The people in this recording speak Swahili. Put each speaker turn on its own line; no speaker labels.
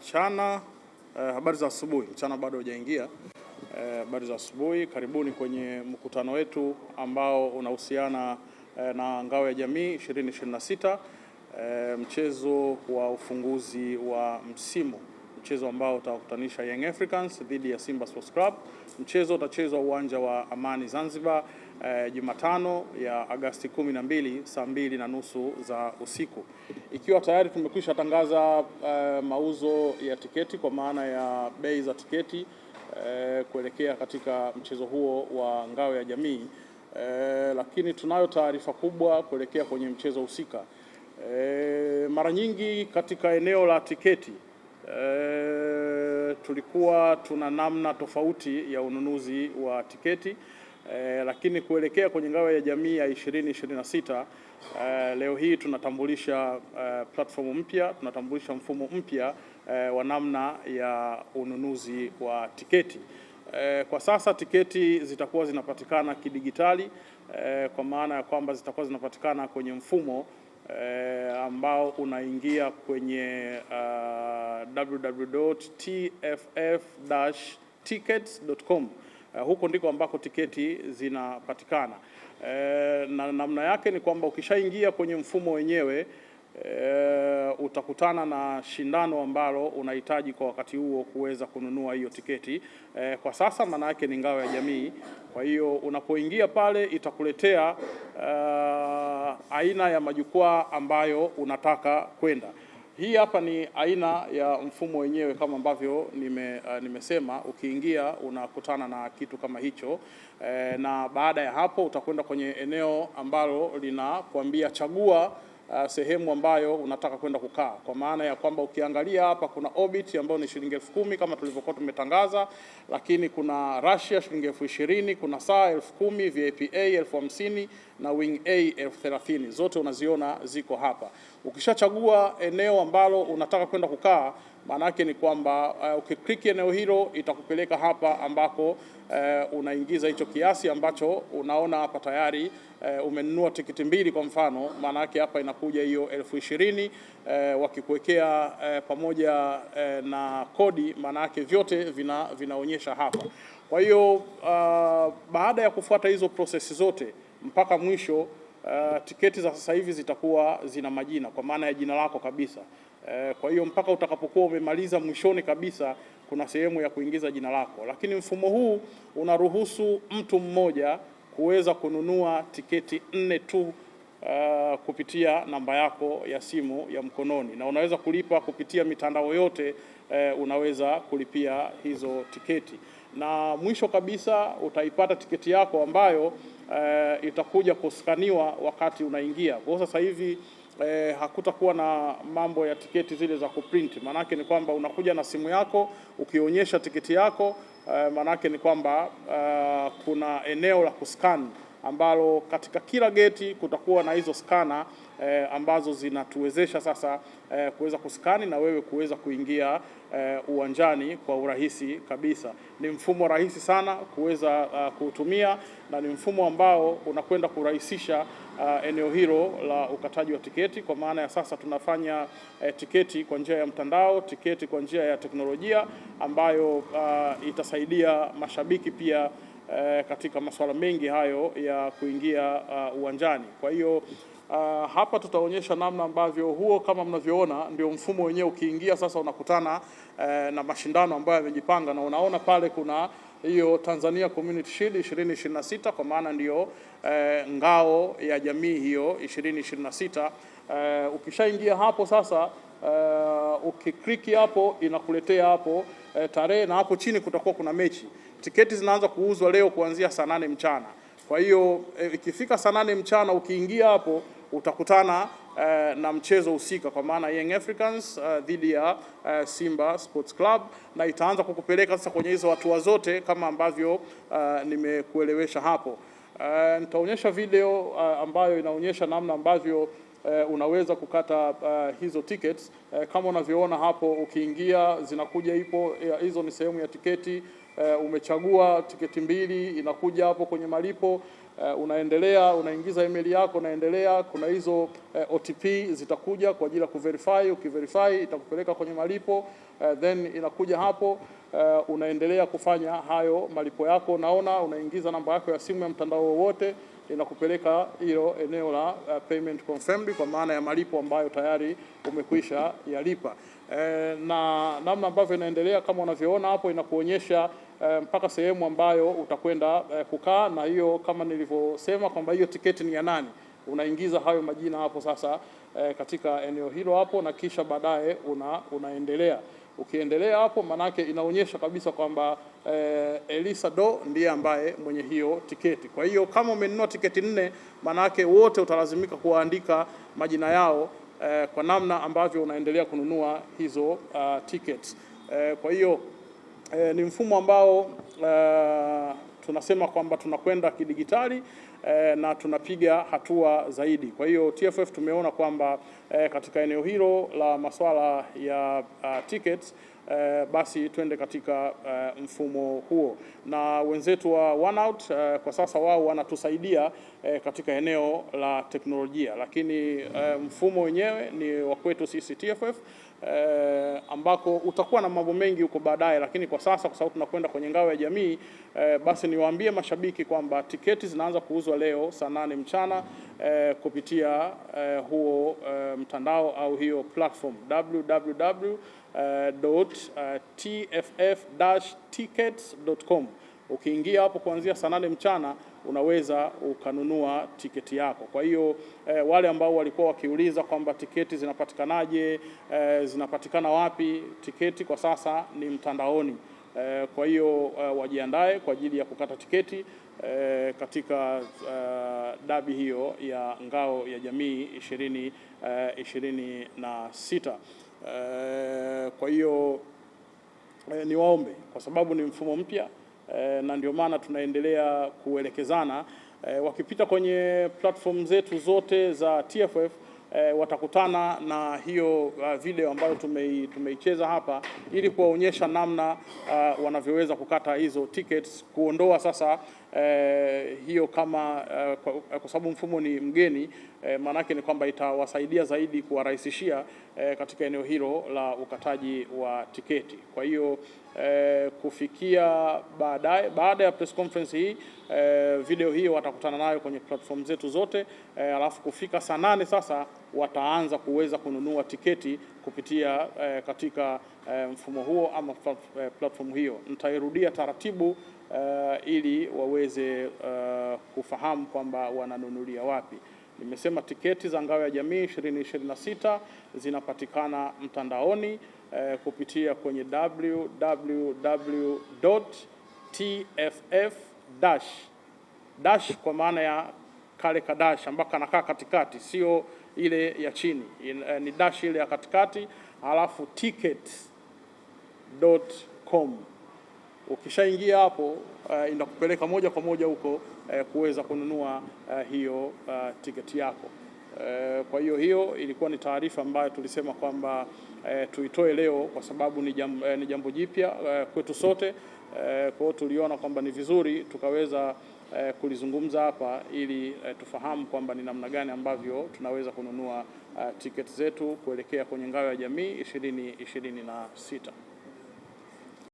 mchana. Habari za asubuhi. Mchana bado hujaingia. Habari za asubuhi. Karibuni kwenye mkutano wetu ambao unahusiana na Ngao ya Jamii 2026, mchezo wa ufunguzi wa msimu, mchezo ambao utakutanisha Young Africans dhidi ya Simba Sports Club. Mchezo utachezwa uwanja wa Amani Zanzibar, Jumatano ya Agosti 12 saa 2:30 za usiku. Ikiwa tayari tumekwisha tangaza mauzo ya tiketi kwa maana ya bei za tiketi kuelekea katika mchezo huo wa Ngao ya Jamii, lakini tunayo taarifa kubwa kuelekea kwenye mchezo husika. Mara nyingi katika eneo la tiketi tulikuwa tuna namna tofauti ya ununuzi wa tiketi, lakini kuelekea kwenye Ngao ya Jamii ya 2026 leo hii tunatambulisha platform mpya, tunatambulisha mfumo mpya wa namna ya ununuzi wa tiketi. Kwa sasa tiketi zitakuwa zinapatikana kidigitali, kwa maana ya kwamba zitakuwa zinapatikana kwenye mfumo ambao unaingia kwenye www.tff-tickets.com. Huko ndiko ambako tiketi zinapatikana. Na namna yake ni kwamba ukishaingia kwenye mfumo wenyewe utakutana na shindano ambalo unahitaji kwa wakati huo kuweza kununua hiyo tiketi. Kwa sasa maana yake ni Ngao ya Jamii. Kwa hiyo unapoingia pale itakuletea aina ya majukwaa ambayo unataka kwenda. Hii hapa ni aina ya mfumo wenyewe kama ambavyo nimesema. Ukiingia unakutana na kitu kama hicho, na baada ya hapo utakwenda kwenye eneo ambalo linakuambia chagua sehemu ambayo unataka kwenda kukaa, kwa maana ya kwamba ukiangalia hapa kuna Orbit ambayo ni shilingi 10,000 kama tulivyokuwa tumetangaza, lakini kuna Russia shilingi 20,000, kuna saa 10,000, VIP A 50,000 na Wing A 30,000. Zote unaziona ziko hapa. Ukishachagua eneo ambalo unataka kwenda kukaa, maana yake ni kwamba ukiklik eneo hilo itakupeleka hapa ambako unaingiza hicho kiasi ambacho unaona hapa tayari. Umenunua tiketi mbili kwa mfano, maana yake hapa inakuja hiyo 20,000, wakikuwekea pamoja na kodi, maana yake vyote vinaonyesha hapa. Kwa hiyo baada ya kufuata hizo prosesi zote mpaka mwisho, tiketi za sasa hivi zitakuwa zina majina kwa maana ya jina lako kabisa. Kwa hiyo mpaka utakapokuwa umemaliza mwishoni kabisa kuna sehemu ya kuingiza jina lako, lakini mfumo huu unaruhusu mtu mmoja kuweza kununua tiketi 4 tu kupitia namba yako ya simu ya mkononi, na unaweza kulipa kupitia mitandao yote. Unaweza kulipia hizo tiketi, na mwisho kabisa utaipata tiketi yako ambayo itakuja kuskaniwa wakati unaingia. Kwa sasa hivi hakutakuwa na mambo ya tiketi zile za kuprint. Maanake ni kwamba unakuja na simu yako ukionyesha tiketi yako. Maanake ni kwamba kuna eneo la kuscan ambalo katika kila geti kutakuwa na hizo skana ambazo zinatuwezesha sasa kuweza kuskani na wewe kuweza kuingia uwanjani kwa urahisi kabisa. Ni mfumo rahisi sana kuweza kuutumia, na ni mfumo ambao unakwenda kurahisisha eneo hilo la ukataji wa tiketi, kwa maana ya sasa tunafanya tiketi kwa njia ya mtandao, tiketi kwa njia ya teknolojia ambayo itasaidia mashabiki pia katika masuala mengi hayo ya kuingia uwanjani. Kwa hiyo hapa tutaonyesha namna ambavyo huo, kama mnavyoona, ndio mfumo wenyewe. Ukiingia sasa unakutana na mashindano ambayo yamejipanga, na unaona pale kuna hiyo Tanzania Community Shield 2026, kwa maana ndio Ngao ya Jamii hiyo 2026. Ukishaingia hapo sasa, ukikliki hapo inakuletea hapo tarehe, na hapo chini kutakuwa kuna mechi. Tiketi zinaanza kuuzwa leo kuanzia saa 8 mchana. Kwa hiyo ikifika saa 8 mchana ukiingia hapo utakutana na mchezo husika, kwa maana Young Africans dhidi ya Simba Sports Club, na itaanza kukupeleka sasa kwenye hizo hatua zote kama ambavyo nimekuelewesha hapo. Nitaonyesha video ambayo inaonyesha namna ambavyo unaweza kukata hizo tickets. Kama unavyoona hapo, ukiingia zinakuja hizo ni sehemu ya tiketi. umechagua tiketi mbili, inakuja hapo kwenye malipo. Unaendelea, unaingiza email yako, unaendelea. Kuna hizo OTP zitakuja kwa ajili ya kuverify. Ukiverify itakupeleka kwenye malipo, then inakuja hapo, unaendelea kufanya hayo malipo yako. Naona unaingiza namba yako ya simu ya mtandao wowote, inakupeleka hilo eneo la payment confirmed, kwa maana ya malipo ambayo tayari umekwisha yalipa. Na namna ambavyo inaendelea kama unavyoona hapo, inakuonyesha mpaka sehemu ambayo utakwenda kukaa, na hiyo kama nilivyosema kwamba hiyo tiketi ni ya nani, unaingiza hayo majina hapo sasa katika eneo hilo hapo, na kisha baadaye unaendelea. Ukiendelea hapo, manake inaonyesha kabisa kwamba Elisa Do ndiye ambaye mwenye hiyo tiketi. Kwa hiyo kama umenunua tiketi 4, manake wote utalazimika kuandika majina yao kwa namna ambavyo unaendelea kununua hizo tickets. Kwa hiyo ni mfumo ambao tunasema kwamba tunakwenda kidigitali na tunapiga hatua zaidi. Kwa hiyo TFF tumeona kwamba katika eneo hilo la masuala ya tickets, basi twende katika mfumo huo, na wenzetu wa OneOut kwa sasa wao wanatusaidia katika eneo la teknolojia, lakini mfumo wenyewe ni wa kwetu sisi TFF, ambako utakuwa na mambo mengi huko baadaye, lakini kwa sasa kwa sababu tunakwenda kwenye ngao ya jamii, basi niwaambie mashabiki kwamba tiketi zinaanza kuuzwa leo saa 8 mchana kupitia huo mtandao au hiyo platform www.tff-tickets.com. Ukiingia hapo kuanzia saa 8 mchana unaweza ukanunua tiketi yako. Kwa hiyo wale ambao walikuwa wakiuliza kwamba tiketi zinapatikanaje, zinapatikana wapi, tiketi kwa sasa ni mtandaoni. Kwa hiyo wajiandae kwa ajili ya kukata tiketi katika dabi hiyo ya ngao ya jamii 2026. Kwa hiyo niwaombe, kwa sababu ni mfumo mpya na ndio maana tunaendelea kuelekezana. Wakipita kwenye platform zetu zote za TFF watakutana na hiyo video ambayo tumeicheza hapa, ili kuwaonyesha namna wanavyoweza kukata hizo tickets, kuondoa sasa hiyo kama kwa sababu mfumo ni mgeni, maanake ni kwamba itawasaidia zaidi kuwarahisishia katika eneo hilo la ukataji wa tiketi. Kwa hiyo kufikia baada ya press conference hii, video hiyo watakutana nayo kwenye platform zetu zote, alafu kufika saa 8 sasa wataanza kuweza kununua tiketi kupitia katika mfumo huo ama platform hiyo. Nitairudia taratibu ili waweze kufahamu kwamba wananunulia wapi. Nimesema tiketi za ngao ya jamii 2026 zinapatikana mtandaoni kupitia kwenye www.tff- kwa maana ya kale kadash ambako anakaa katikati, sio ile ya chini, ni dash ile ya katikati, alafu tickets.com. Ukishaingia hapo inakupeleka moja kwa moja huko kuweza kununua hiyo tiketi yako. Kwa hiyo ilikuwa ni taarifa ambayo tulisema kwamba tuitoe leo kwa sababu ni jambo jipya kwetu sote. Kwa hiyo tuliona kwamba ni vizuri tukaweza kulizungumza hapa ili tufahamu kwamba ni namna gani ambavyo tunaweza kununua tiketi zetu kuelekea kwenye ngao ya jamii 2026.